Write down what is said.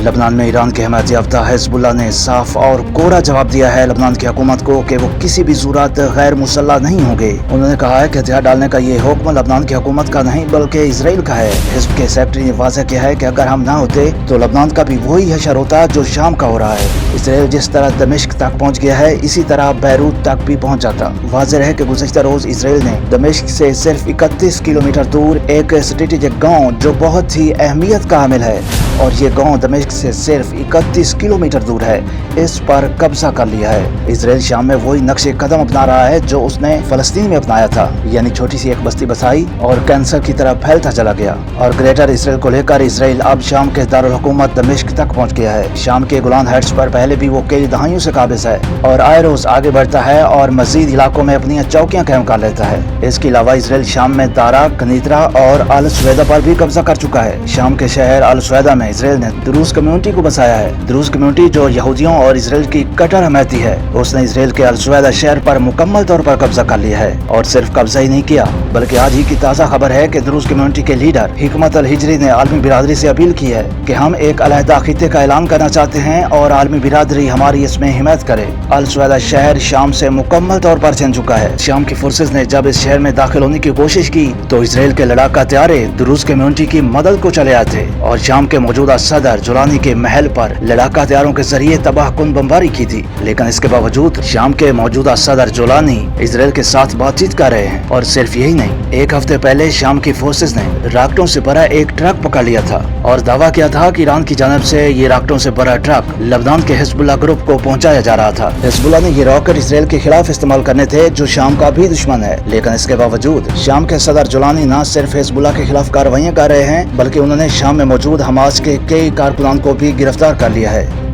लबनान में ईरान के हिमायत याफ्ता हिजबुल्लाह ने साफ और कोरा जवाब दिया है लबनान की हुकूमत को कि वो किसी भी सूरत गैर मुसल्लह नहीं होंगे। उन्होंने कहा है कि हथियार डालने का ये हुक्म लबनान की हुकूमत का नहीं बल्कि इसराइल का है। हिजब के सेक्रेटरी ने वाज़ेह किया है कि अगर हम ना होते तो लबनान का भी वही हशर होता जो शाम का हो रहा है। इसराइल जिस तरह दमिश्क तक पहुँच गया है इसी तरह बैरूत तक भी पहुँच जाता। वाज़ेह है कि गुज़श्ता रोज इसराइल ने दमिश्क से सिर्फ 31 किलोमीटर दूर एक स्ट्रेटेजिक गाँव जो बहुत ही अहमियत का हामिल है और ये गांव दमिश्क से सिर्फ 31 किलोमीटर दूर है, इस पर कब्जा कर लिया है। इसराइल शाम में वही नक्शे कदम अपना रहा है जो उसने फलस्तीन में अपनाया था, यानी छोटी सी एक बस्ती बसाई और कैंसर की तरह फैलता चला गया। और ग्रेटर इसराइल को लेकर इसराइल अब शाम के दारुल हुकूमत दमिश्क तक पहुंच गया है। शाम के गोलान हाइट्स पर पहले भी वो कई दहाइयों से काबिज है और आए रोज आगे बढ़ता है और मजीद इलाकों में अपनी चौकियां कायम कर लेता है। इसके अलावा इसराइल शाम में दारा, कनीतरा और अल सुवैदा पर भी कब्जा कर चुका है। शाम के शहर अल सुवैदा में इसराइल ने द्रूज कम्युनिटी को बसाया है। द्रूज कम्युनिटी जो यहूदियों और इसराइल की कट्टर हमायती है, उसने इसराइल के अल सुवैदा शहर पर मुकम्मल तौर पर कब्जा कर लिया है। और सिर्फ कब्जा ही नहीं किया बल्कि आज ही की ताज़ा खबर है कि द्रूज कम्युनिटी के लीडर हिकमत अल हिजरी ने आलमी बिरादरी से अपील की है कि हम एक अलहदा खित्ते का ऐलान करना चाहते हैं और आलमी बिरादरी हमारी इसमें हिमायत करे। अल सुवैदा शहर शाम से मुकम्मल तौर पर छिन चुका है। शाम की फोर्सेज ने जब इस शहर में दाखिल होने की कोशिश की तो इसराइल के लड़ाका हथियारे द्रूज कम्युनिटी की मदद को चले आए थे और शाम के मौजूदा सदर जुलानी के महल पर लड़ाका हथियारों के जरिए तबाहकुन बमबारी की थी। लेकिन इसके बावजूद शाम के मौजूदा सदर जुलानी इसराइल के साथ बातचीत कर रहे हैं। और सिर्फ यही नहीं, एक हफ्ते पहले शाम की फोर्सेज ने राकेटों से भरा एक ट्रक पकड़ लिया था और दावा किया था कि ईरान की जानिब से ये राकेटों से भरा ट्रक लबनान के हिजबुल्लाह ग्रुप को पहुंचाया जा रहा था। हिजबुल्लाह ने ये रॉकेट इसराइल के खिलाफ इस्तेमाल करने थे जो शाम का भी दुश्मन है। लेकिन इसके बावजूद शाम के सदर जुलानी न सिर्फ हिजबुल्लाह के खिलाफ कार्रवाइयां कर रहे हैं बल्कि उन्होंने शाम में मौजूद हमास के कई कारकुनान को भी गिरफ्तार कर लिया है।